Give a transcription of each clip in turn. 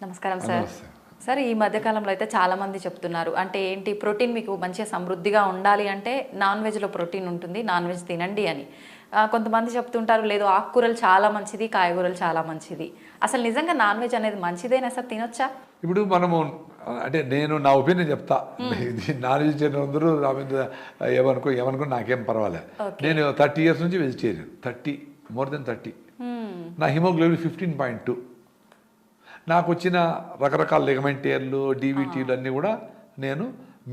నమస్కారం sir. Sir ఈ మధ్యకాలంలో అయితే చాలామంది చెప్తున్నారు, అంటే ఏంటి ప్రోటీన్ మీకు మంచిగా సమృద్ధిగా ఉండాలి అంటే నాన్ వెజ్లో ప్రోటీన్ ఉంటుంది, నాన్ వెజ్ తినండి అని. కొంతమంది చెప్తుంటారు లేదు ఆకుకూరలు చాలా మంచిది, కాయగూరలు చాలా మంచిది. అసలు నిజంగా నాన్ వెజ్ అనేది మంచిదేనా సార్, తినొచ్చా? ఇప్పుడు మనము అంటే నేను నా ఒపీనియన్ చెప్తా. ఇది నాన్ వెజిటేరియన్ అందరూ నా మీద ఏమనుకో నాకేం పర్వాలేదు. నేను 30 years నుంచి వెజిటేరియన్, more than 30. నా హిమోగ్లోబిన్ 15.2. నాకు వచ్చిన రకరకాల లిగమెంటేర్లు డీవీటీలు అన్నీ కూడా నేను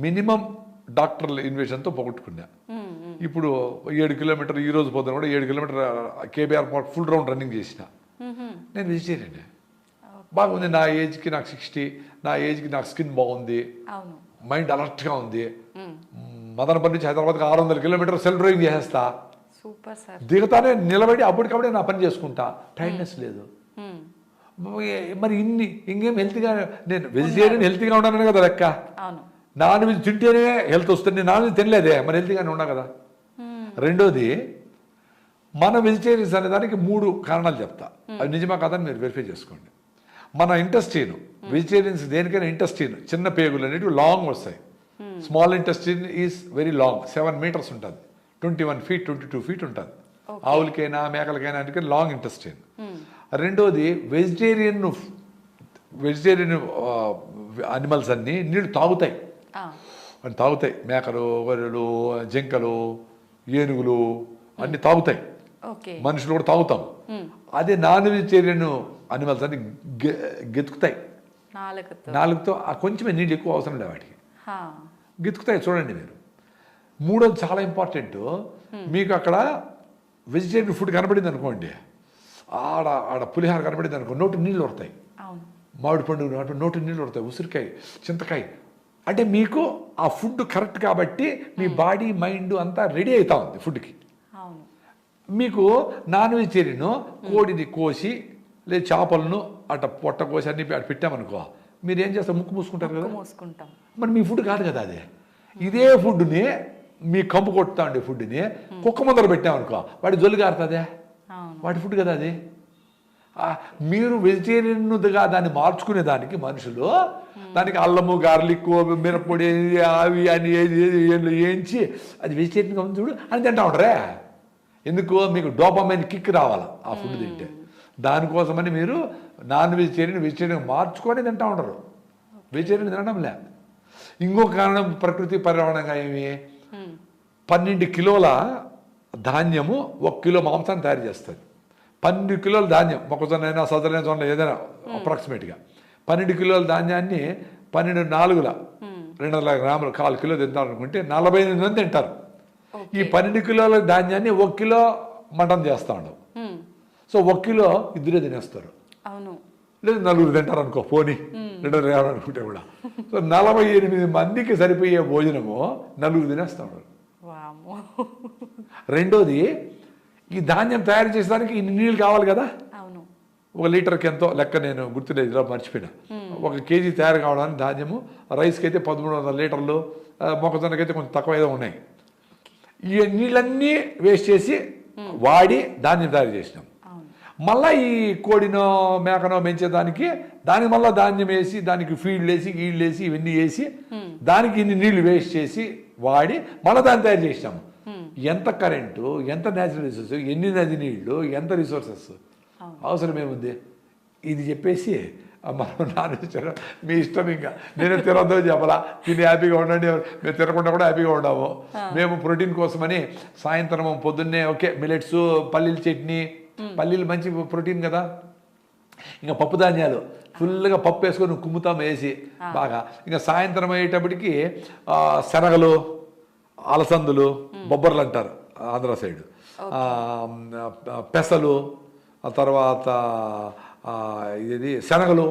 మినిమం డాక్టర్ల ఇన్వెషన్తో పోగొట్టుకున్నా. ఇప్పుడు 7 kilometers ఈ రోజు పోతాను కూడా 7 kilometers KBR park full round running చేసిన. నేను వెజిటేరియన్. బాగుంది. నా ఏజ్కి నాకు 60, నా ఏజ్కి నాకు స్కిన్ బాగుంది, మైండ్ అలర్ట్గా ఉంది. మదనపల్లి నుంచి హైదరాబాద్కి 600 kilometers సెల్ఫ్ డ్రైవింగ్ చేసేస్తా. దిగుతానే నిలబడి అప్పటికప్పుడే నా పని చేసుకుంటా. టైర్డ్నెస్ లేదు. మరి ఇంకేం హెల్త్గా, నేను వెజిటేరియన్ హెల్త్గా ఉన్నాను కదా లెక్క. నాన్ వెజ్ తింటేనే హెల్త్ వస్తుంది, నాన్ వెజ్ తినలేదే మరి హెల్త్గానే ఉన్నా కదా. రెండోది, మన వెజిటేరియన్స్ అనే దానికి 3 కారణాలు చెప్తా. అది నిజమా కాదని మీరు వెరిఫై చేసుకోండి. మన ఇంటెస్టైన్, వెజిటేరియన్స్ దేనికైనా ఇంటెస్టైన్ చిన్న పేగులు అనేవి లాంగ్ వస్తాయి. Small intestine is very long, 7 meters ఉంటుంది, 21 feet 22 feet ఉంటుంది. ఆవులకైనా మేకలకైనా అందుకని లాంగ్ ఇంటెస్టైన్. రెండోది, వెజిటేరియన్ అనిమల్స్ అన్నీ నీళ్ళు తాగుతాయి. మేకలు, గొర్రెలు, జింకలు, ఏనుగులు అన్నీ తాగుతాయి. మనుషులు కూడా తాగుతాం. అదే నాన్ వెజిటేరియన్ అనిమల్స్ అన్ని గెతుకుతాయి నాలుగుతో. కొంచెమే నీళ్ళు ఎక్కువ అవసరం లేదు వాటికి, గెతుకుతాయి. చూడండి మీరు. మూడోది చాలా ఇంపార్టెంట్. మీకు అక్కడ వెజిటేరియన్ ఫుడ్ కనబడింది అనుకోండి, ఆడ పులిహార కనబడింది అనుకో, నోటి నీళ్ళు వస్తాయి. మామిడి పండు నోటి నీళ్ళు వస్తాయి, ఉసిరికాయ, చింతకాయ. అంటే మీకు ఆ ఫుడ్ కరెక్ట్ కాబట్టి మీ బాడీ మైండ్ అంతా రెడీ అవుతా ఉంది ఫుడ్కి. మీకు నాన్ వెజిటేరియన్ కోడిని కోసి లేదా చేపలను అట్ట పొట్ట కోసి అన్ని అటు పెట్టామనుకో, మీరు ఏం చేస్తారు? ముక్కు మూసుకుంటారు కదా. మరి మీ ఫుడ్ కాదు కదా అది. ఇదే ఫుడ్ని మీ కంపు కొట్టుతా ఉండే ఫుడ్ని కుక్క ముందర పెట్టామనుకో, వాడి జొల్లు కారుతుందే, వాడి ఫుడ్ కదా అది. మీరు వెజిటేరియన్గా దాన్ని మార్చుకునే దానికి మనుషులు దానికి అల్లము, గార్లిక్, మిరప్పొడి అవి అని వేయించి అది వెజిటేరియన్గా ఉంది చూడు అని తింటా ఉంటారే. ఎందుకు? మీకు డోపమైన్ కిక్ రావాలి ఆ ఫుడ్ తింటే. దానికోసమని మీరు నాన్ వెజిటేరియన్ మార్చుకొని తింటా ఉంటారు. వెజిటేరియన్ తినడం లే. ఇంకొక కారణం ప్రకృతి పర్యావరణంగా ఏమి, 12 kilos ధాన్యము 1 kilo మాంసాన్ని తయారు చేస్తుంది. 12 kilos ధాన్యం, మొక్కజొన్న అయినా సజ్జలైన జొన్న ఏదైనా అప్రాక్సిమేట్గా 12 kilos ధాన్యాన్ని 12 4 200 grams 1/4 kilo తింటారు అనుకుంటే 48 మంది తింటారు. ఈ 12 kilos ధాన్యాన్ని 1 kilo మటన్ చేస్తా ఉండవు. సో 1 kilo ఇద్దరే తినేస్తారు. లేదు 4 తింటారు అనుకో, పోనీ 250 అనుకుంటే కూడా. సో 48 మందికి సరిపోయే భోజనము 4 తినేస్తా ఉన్నారు. రెండోది, ఈ ధాన్యం తయారు చేసేదానికి ఇన్ని నీళ్ళు కావాలి కదా. 1 లీటర్కి ఎంతో లెక్క నేను గుర్తులేదు, ఇలా మర్చిపోయినా. 1 kg తయారు కావడానికి ధాన్యము, రైస్కి అయితే 1300 లీటర్లు, మొక్కజొన్నకైతే కొంచెం తక్కువ ఏదో ఉన్నాయి. ఈ నీళ్ళన్నీ వేస్ట్ చేసి వాడి ధాన్యం తయారు చేసినాం. మళ్ళీ ఈ కోడినో మేకనో పెంచేదానికి దానికి మళ్ళీ ధాన్యం వేసి దానికి ఫీడ్లు వేసి గీళ్ళు వేసి ఇవన్నీ వేసి దానికి ఇన్ని నీళ్లు వేస్ట్ చేసి వాడి మళ్ళీ దాన్ని తయారు చేసినాము. ఎంత కరెంటు, ఎంత న్యాచురల్ రిసోర్స్, ఎన్ని నది నీళ్లు, ఎంత రిసోర్సెస్ అవసరం ఏముంది? ఇది చెప్పేసి మనం నాన్ వెజిటేరియన్ మీ ఇష్టం, ఇంకా నేనే తినొద్దో చెప్పాలా, తిని హ్యాపీగా ఉండండి, మేము తినకుండా కూడా హ్యాపీగా ఉన్నాము. మేము ప్రోటీన్ కోసమని సాయంత్రం పొద్దున్నే ఓకే మిలెట్స్, పల్లీల చట్నీ, పల్లీలు మంచి ప్రోటీన్ కదా. ఇంకా పప్పు ధాన్యాలు ఫుల్గా పప్పు వేసుకొని కుమ్ముతాం వేసి బాగా. ఇంకా సాయంత్రం అయ్యేటప్పటికి శనగలు, అలసందులు, బొబ్బర్లు అంటారు ఆంధ్ర సైడ్, పెసలు, ఆ తర్వాత ఇది శనగలు,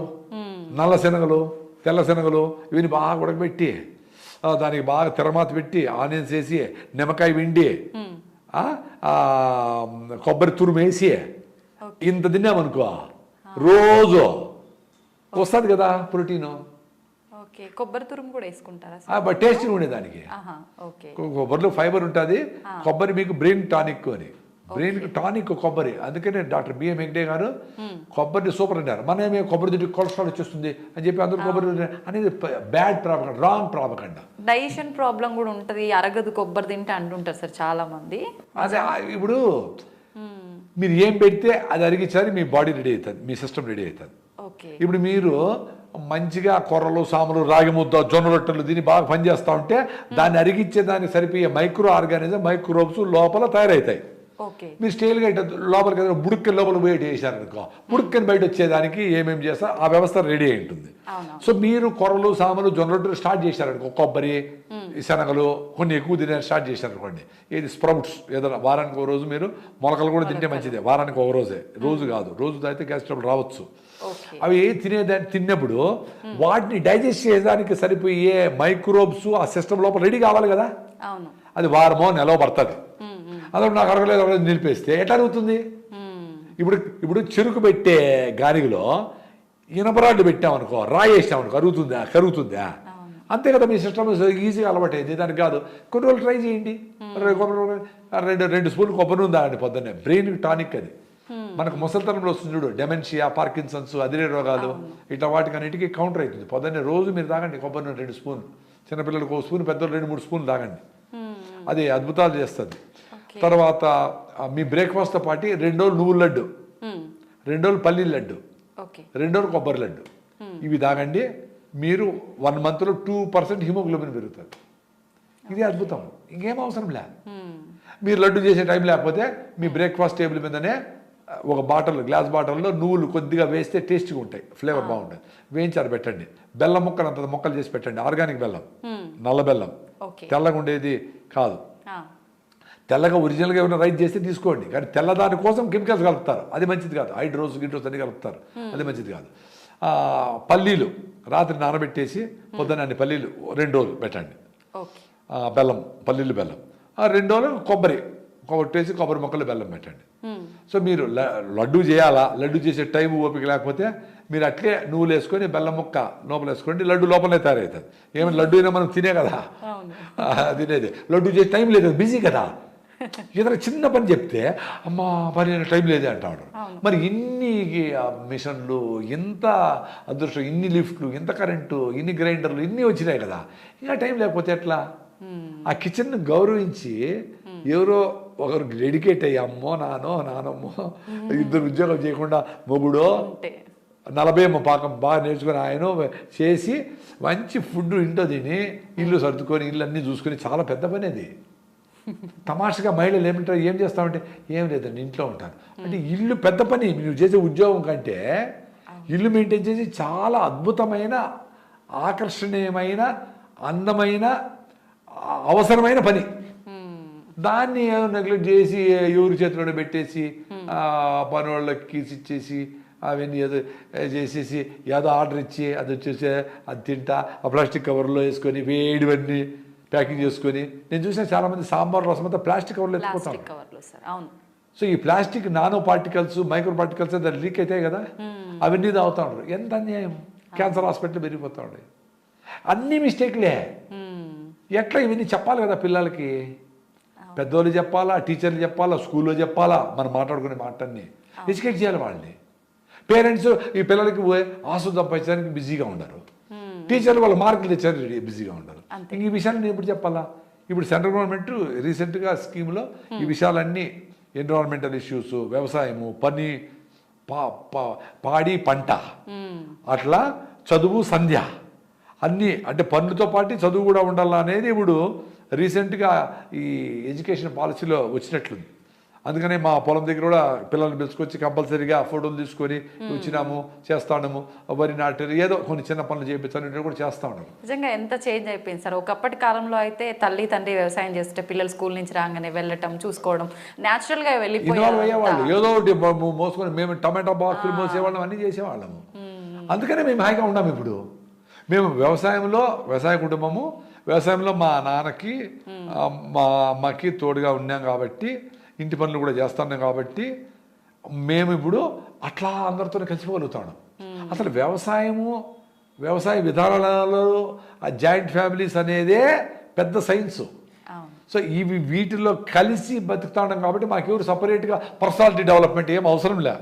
నల్ల శనగలు, తెల్ల శనగలు, ఇవన్నీ బాగా ఉడకబెట్టి దానికి బాగా తిరమాత పెట్టి ఆనియన్స్ వేసి నిమ్మకాయ పిండి కొబ్బరి తురుము వేసి ఇంత తిన్నామనుకో రోజు వస్తుంది కదా ప్రోటీను. కొబ్బరి తురుము కూడా వేసుకుంటారా? టేస్ట్గా ఉండేదానికి. కొబ్బరిలో ఫైబర్ ఉంటుంది. కొబ్బరి మీకు బ్రెయిన్ టానిక్ అని, బ్రెయిన్కి టానిక్ కొబ్బరి. అందుకనే డాక్టర్ బిఎం హెగ్డే గారు కొబ్బరిని సూపర్ అన్నారు. మనమే కొబ్బరి తింటే కొలెస్ట్రాల్ వచ్చేస్తుంది అని చెప్పి అందరూ కొబ్బరి అనేది bad propaganda, wrong propaganda. Digestion problem కూడా ఉంటుంది, అరగదు కొబ్బరి తింటే అంటుంటారు సార్ చాలా మంది. అదే ఇప్పుడు మీరు ఏం పెడితే అది అరిగించాలి, మీ బాడీ రెడీ అవుతుంది, మీ సిస్టమ్ రెడీ అవుతుంది. ఇప్పుడు మీరు మంచిగా కొర్రలు, సాములు, రాగి ముద్ద, జొన్న రొట్టెలు దీన్ని బాగా పనిచేస్తూ ఉంటే దాన్ని అరిగించే దానికి సరిపోయే మైక్రో ఆర్గానిజం, మైక్రోబ్స్ లోపల తయారవుతాయి. మీరు స్టైల్గా లోపలికి బుడుక్కని లోపల పోయి వేసారనుకో, బుడుక్కని బయట వచ్చేదానికి ఏమేమి చేస్తా ఆ వ్యవస్థ రెడీ అయి ఉంటుంది. సో మీరు కొర్రలు, సాములు, జొన్న రొట్టెలు స్టార్ట్ చేశారనుకో, కొబ్బరి, శనగలు కొన్ని ఎక్కువ తినే స్టార్ట్ చేశారనుకోండి, ఏది స్ప్రౌట్స్ ఏదైనా వారానికి ఒక రోజు మీరు మొలకలు కూడా తింటే మంచిదే. వారానికి ఒక రోజే, రోజు కాదు. రోజు తాగితే గ్యాస్ ట్రబుల్ రావచ్చు. అవి తిన్నప్పుడు వాటిని డైజెస్ట్ చేయడానికి సరిపోయే మైక్రోబ్స్ ఆ సిస్టమ్ లోపల రెడీ కావాలి కదా. అది వారమో నెలలో పడుతుంది. అదొకటి నాకు అరగలేదు నిలిపేస్తే ఎట్లా అరుగుతుంది? ఇప్పుడు చెరుకు పెట్టే గానిలో ఇనపరాళ్ళు పెట్టామనుకో, రాయి వేసామనుకో, కరుగుతుందా? అంతే కదా. మీ సిస్టమ్ ఈజీగా అలవాటు అయింది, దానికి కాదు. కొన్ని రోజులు ట్రై చేయండి. 2 స్పూన్లు కొబ్బరి నూనె తాగండి పొద్దున్నే. బ్రెయిన్ టానిక్ అది. మనకు ముసలితనంలో వస్తుంది చూడు, డెమెన్షియా, పార్కిన్సన్స్, అదిరే రోగాలు, ఇట్లా వాటికన్నిటికీ కౌంటర్ అవుతుంది. పొద్దున్నే రోజు మీరు తాగండి కొబ్బరి నూనె 2 స్పూన్లు. చిన్నపిల్లలకు 1 స్పూన్, పెద్దలు 2-3 స్పూన్లు తాగండి. అది అద్భుతాలు చేస్తుంది. తర్వాత మీ బ్రేక్ఫాస్ట్తో పాటు 2 రోజులు నువ్వుల లడ్డు, 2 రోజులు పల్లీల లడ్డు, 2 రోజులు కొబ్బరి లడ్డు, ఇవి తాగండి. మీరు 1 మంత్లో 2% హిమోగ్లోబిన్ పెరుగుతుంది. ఇది అద్భుతం. ఇంకేం అవసరం లే. మీరు లడ్డు చేసే టైం లేకపోతే మీ బ్రేక్ఫాస్ట్ టేబుల్ మీదనే ఒక గ్లాస్ బాటిల్లో నువ్వులు కొద్దిగా వేస్తే టేస్ట్గా ఉంటాయి, ఫ్లేవర్ బాగుంటుంది. వేయించారు పెట్టండి. బెల్లం ముక్కలు అంత మొక్కలు చేసి పెట్టండి. ఆర్గానిక్ బెల్లం, నల్ల బెల్లం, తెల్లగా ఉండేది కాదు. తెల్లగా ఒరిజినల్గా ఏమైనా రైస్ చేస్తే తీసుకోండి, కానీ తెల్లదాని కోసం కెమికల్స్ కలుపుతారు, అది మంచిది కాదు. హైడ్రోస్ అన్ని కలుపుతారు, అది మంచిది కాదు. పల్లీలు రాత్రి నానబెట్టేసి పొద్దున్న అన్ని పల్లీలు 2 రోజులు పెట్టండి. బెల్లం, పల్లీలు బెల్లం 2 రోజులు కొబ్బరి కొట్టేసి కొబ్బరి మొక్కలు బెల్లం పెట్టండి. సో మీరు లడ్డు చేయాలా, లడ్డు చేసే టైం ఓపిక లేకపోతే మీరు అట్లే నువ్వులు వేసుకొని బెల్లం ముక్క లోపల వేసుకోండి, లడ్డు లోపలే తయారవుతుంది. ఏమైనా లడ్డు అయినా మనం తినే కదా తినేది, లడ్డు చేసే టైం లేదు, బిజీ కదా. ఏదైనా చిన్న పని చెప్తే అమ్మ పని టైం లేదే అంటాడు. మరి ఇన్ని మిషన్లు, ఇంత అదృష్టం, ఇన్ని లిఫ్ట్లు, ఇంత కరెంటు, ఇన్ని గ్రైండర్లు, ఇన్ని వచ్చినాయి కదా, ఇంకా టైం లేకపోతే ఎట్లా? ఆ కిచెన్ను గౌరవించి ఎవరో ఒకరు డెడికేట్ అయ్యి అమ్మో నానమ్మో 2 ఉద్యోగం చేయకుండా మొగుడో 40 పాకం బాగా నేర్చుకొని ఆయన చేసి మంచి ఫుడ్ ఇంట్లో తిని ఇల్లు సర్దుకొని ఇల్లు అన్నీ చూసుకొని చాలా పెద్ద పని అది. తమాషగా మహిళలు ఏమంటారు, ఏం చేస్తామంటే ఏం లేదండి ఇంట్లో ఉంటాను అంటే ఇల్లు పెద్ద పని. నువ్వు చేసే ఉద్యోగం కంటే ఇల్లు మెయింటైన్ చేసి చాలా అద్భుతమైన, ఆకర్షణీయమైన, అందమైన, అవసరమైన పని. దాన్ని నెగ్లెక్ట్ చేసి ఎవరి చేతిలోనే పెట్టేసి పని వాళ్ళకి కీసి ఇచ్చేసి అవన్నీ ఏదో చేసేసి ఏదో ఆర్డర్ ఇచ్చి అది వచ్చేసి అది తింటా ఆ ప్లాస్టిక్ కవర్లో వేసుకొని వేడివన్నీ ప్యాకింగ్ చేసుకొని. నేను చూసిన చాలామంది సాంబార్ రసం అంతా ప్లాస్టిక్ కవర్లో ఎత్తుకుంటాను. సో ఈ plastic nano particles, micro particles దాన్ని లీక్ అవుతాయి కదా, అవన్నీ తాగుతూ ఉంటారు. ఎంత అన్యాయం. క్యాన్సర్ హాస్పిటల్ పెరిగిపోతూ ఉండే. అన్ని మిస్టేక్లే. ఎట్లా ఇవన్నీ చెప్పాలి కదా పిల్లలకి. పెద్దోళ్ళు చెప్పాలా, టీచర్లు చెప్పాలా, స్కూల్లో చెప్పాలా, మనం మాట్లాడుకునే మాటన్ని ఎడ్యుకేట్ చేయాలి వాళ్ళని. పేరెంట్స్ ఈ పిల్లలకి ఆశలు సంపాదించడానికి బిజీగా ఉన్నారు, టీచర్లు వాళ్ళ మార్కులు తెచ్చారు బిజీగా ఉన్నారు. ఇంక ఈ విషయాన్ని నేను ఎప్పుడు చెప్పాలా? ఇప్పుడు సెంట్రల్ గవర్నమెంట్ రీసెంట్గా స్కీమ్లో ఈ విషయాలన్నీ, ఎన్విరాన్మెంటల్ ఇష్యూస్, వ్యవసాయము, పని, పాడి పంట, అట్లా చదువు, సంధ్య అన్నీ, అంటే పనులతో పాటు చదువు కూడా ఉండాలా అనేది ఇప్పుడు రీసెంట్గా ఈ ఎడ్యుకేషన్ పాలసీలో వచ్చినట్లుంది. అందుకనే మా పొలం దగ్గర కూడా పిల్లల్ని పిలుచుకొచ్చి కంపల్సరీగా ఫోటోలు తీసుకొని వచ్చినాము, చేస్తాము, వరి నాటారు, ఏదో కొన్ని చిన్న పనులు చేయించాలని కూడా చేస్తా ఉన్నాము. నిజంగా ఎంత చేంజ్ అయిపోయింది సార్. ఒకప్పటి కాలంలో అయితే తల్లి తండ్రి వ్యవసాయం చేస్తే పిల్లలు స్కూల్ నుంచి రాగానే వెళ్ళటం, చూసుకోవడం, న్యాచురల్గా ఇన్వాల్వ్ అయ్యేవాళ్ళు. ఏదో ఒకటి మోసుకొని మేము టమాటా బాక్సులు మోసేవాళ్ళం, అన్నీ చేసేవాళ్ళము. అందుకనే మేము హాయిగా ఉన్నాము. ఇప్పుడు మేము వ్యవసాయ కుటుంబము, వ్యవసాయంలో మా నాన్నకి మా అమ్మకి తోడుగా ఉన్నాం కాబట్టి, ఇంటి పనులు కూడా చేస్తున్నాం కాబట్టి మేము ఇప్పుడు అట్లా అందరితో కలిసిపోగలుగుతాం. అసలు వ్యవసాయ విధానాలలో ఆ జాయింట్ ఫ్యామిలీస్ అనేదే పెద్ద సైన్సు. అవును. సో వీటిలో కలిసి బతుకుతా ఉన్నాం కాబట్టి మాకెవరు సపరేట్గా పర్సనాలిటీ డెవలప్మెంట్ ఏం అవసరం లే.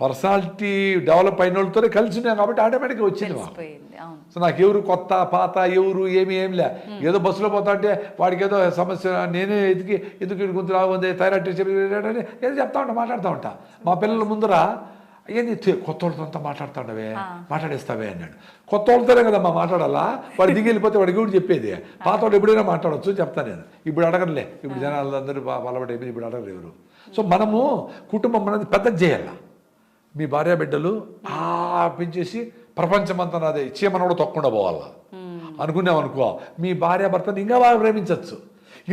పర్సనాలిటీ డెవలప్ అయిన వాళ్ళతోనే కలిసి ఉన్నాం కాబట్టి ఆటోమేటిక్గా వచ్చింది మాకు. తెలిసిపోయింది. అవును. సో నాకు ఎవరు కొత్త పాత ఎవరు ఏం లే. ఏదో బస్సులో పోతా అంటే వాడికి ఏదో సమస్య నేనే ఎందుకు ఇటు గుంతు రాగుంది థైరాయిడ్ ఏదో చెప్తా ఉంటా, మాట్లాడుతూ ఉంటా. మా పిల్లల ముందర ఏంది కొత్త వాళ్ళతో అంతా మాట్లాడుతుండవే, మాట్లాడేస్తావే అన్నాడు. కొత్త వాళ్ళతోనే కదమ్మా మాట్లాడాలా, వాడు దిగి వెళ్ళిపోతే వాడికి కూడా చెప్పేది. పాత వాళ్ళు ఎప్పుడైనా మాట్లాడవచ్చు చెప్తాను నేను. ఇప్పుడు అడగలే, ఇప్పుడు జనాలు అందరూ అలవాటు అయిపోయింది, ఇప్పుడు అడగరు ఎవరు. సో మనము కుటుంబం అనేది పెద్దది చేయాల. మీ భార్య బిడ్డలు పెంచేసి ప్రపంచమంతా నాదే చీమనోడు తొక్కకుండా పోవాలా అనుకున్నామనుకో, మీ భార్య భర్తను ఇంకా బాగా ప్రేమించవచ్చు.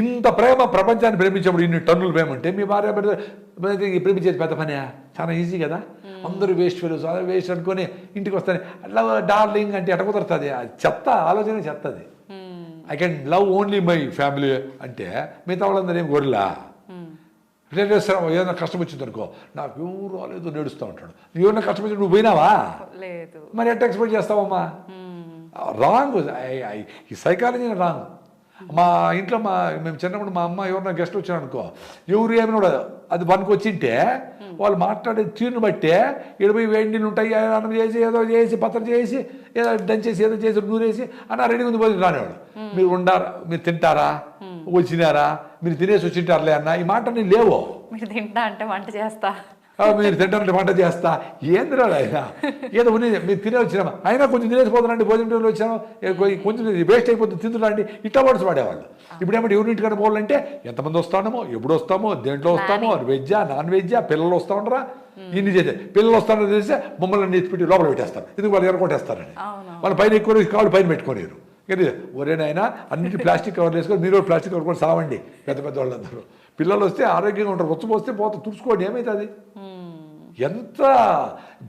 ఇంత ప్రేమ ప్రపంచాన్ని ప్రేమించేప్పుడు ఇన్ని టన్నులు ప్రేమ ఉంటే మీ భార్య బిడ్డ ప్రేమించేది పెద్ద పనే, చాలా ఈజీ కదా. అందరూ వేస్ట్ ఫెలోస్ వేస్ట్ అనుకొని ఇంటికి వస్తాను లవ్ డార్లింగ్ అంటే ఎట కుదురుతుంది, అది చెత్త ఆలోచన చెత్తది. I can love only my family అంటే మిగతా వాళ్ళందరూ ఏం గొర్రెలా. రిలేటివ్స్ ఏదైనా కష్టం వచ్చింది అనుకో, నాకు ఎవరు రాలేదు నేడుస్తూ ఉంటాడు. నువ్వు ఏమైనా కష్టం వచ్చి నువ్వు పోయినావా, లేదు మరి ఎట్లా ఎక్స్పెక్ట్ చేస్తావమ్మా. రాంగ్, ఈ సైకాలజీ రాంగ్. మా ఇంట్లో మేము చిన్నప్పుడు మా అమ్మ ఎవరైనా గెస్ట్ వచ్చారు అనుకో, ఎవరు ఏమైనా కూడా అది పనికి వచ్చింటే వాళ్ళు మాట్లాడే తీరుని బట్టే ఇరవై వేడి నీళ్ళు ఉంటాయి, అన్నం చేసి ఏదో చేసి పత్రం చేసి ఏదో దంచేసి ఏదో చేసి నూరేసి అన్న రెడీ ఉంది పోయి రానివాడు. మీరు ఉండారా, మీరు తింటారా, వచ్చినారా, మీరు తినేసి వచ్చింటారులే అన్న, ఈ మాట నేను లేవు. మీరు తింటా అంటే వంట చేస్తా, మీరు తింటారంటే వంట చేస్తా, ఏందిరా ఆయన ఏదో ఉన్నది మీరు తినే వచ్చినామా, అయినా కొంచెం తినేసిపోతానండి, భోజనం వచ్చాము కొంచెం వేస్ట్ అయిపోతుంది తింటున్నాండి, ఇట్లా వర్డ్స్ వాడేవాళ్ళు. ఇప్పుడు ఏమంటే ఎవరింటికన్నా పోవాలంటే ఎంతమంది వస్తామో, ఎప్పుడు వస్తామో, దేంట్లో వస్తామో, వెజ్జా నాన్ వెజ్జా, పిల్లలు వస్తూ ఉంటారా, ఇన్ని చేసే పిల్లలు వస్తారో తెలిస్తే మమ్మల్ని ఎత్తిపెట్టి లోపల పెట్టేస్తారు. ఎందుకు వాళ్ళు ఎరగొట్టేస్తారని, వాళ్ళు పైన ఎక్కువ కాళ్ళు పైన పెట్టుకోలేరు. కానీ ఒరేనైనా అన్నింటి ప్లాస్టిక్ కవర్లు వేసుకొని మీరు ప్లాస్టిక్ కవర్ కూడా సావండి. పెద్ద పెద్ద వాళ్ళందరూ పిల్లలు వస్తే ఆరోగ్యంగా ఉంటారు, రొచ్చు పోస్తే తుడుచుకోండి, ఏమవుతుంది. ఎంత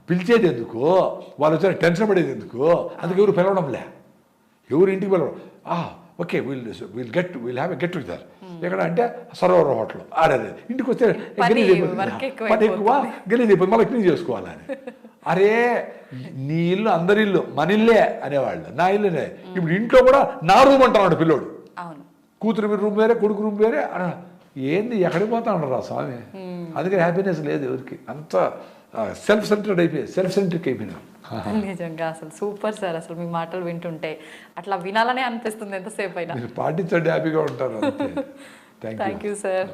పిలిచేది ఎందుకు, వాళ్ళు వచ్చి టెన్షన్ పడేది ఎందుకు, అందుకు ఎవరు పిలవడంలే, ఎవరు ఇంటికి పిలవడం. Okay will have a get together ఎక్కడ అంటే సరోవర్ హోటల్ ఆడేది. ఇంటికి వస్తే పని ఎక్కువ గలీజ్ అయిపోతుంది, మళ్ళీ క్లీన్ చేసుకోవాలని. అరే నీ ఇల్లు అందరి ఇల్లు మన ఇల్లే అనేవాళ్ళు, నా ఇల్లునే. ఇప్పుడు ఇంట్లో కూడా నా రూమ్ అంటున్నాడు పిల్లోడు, కూతురు రూమ్ వేరే కొడుకు రూమ్ వేరే. ఏంది ఎక్కడికి పోతా ఉండరా స్వామి. అందుకే హ్యాపీనెస్ లేదు ఎవరికి, అంత సెల్ఫ్ సెంటర్డ్ అయిపోయి సెల్ఫ్ సెంట్రిక్ అయిపోయినా. నిజంగా అసలు సూపర్ సార్, అసలు మీ మాటలు వింటుంటే అట్లా వినాలనే అనిపిస్తుంది ఎంతసేపు అయినా. పాటించండి, హ్యాపీగా ఉంటారు. Thank you sir.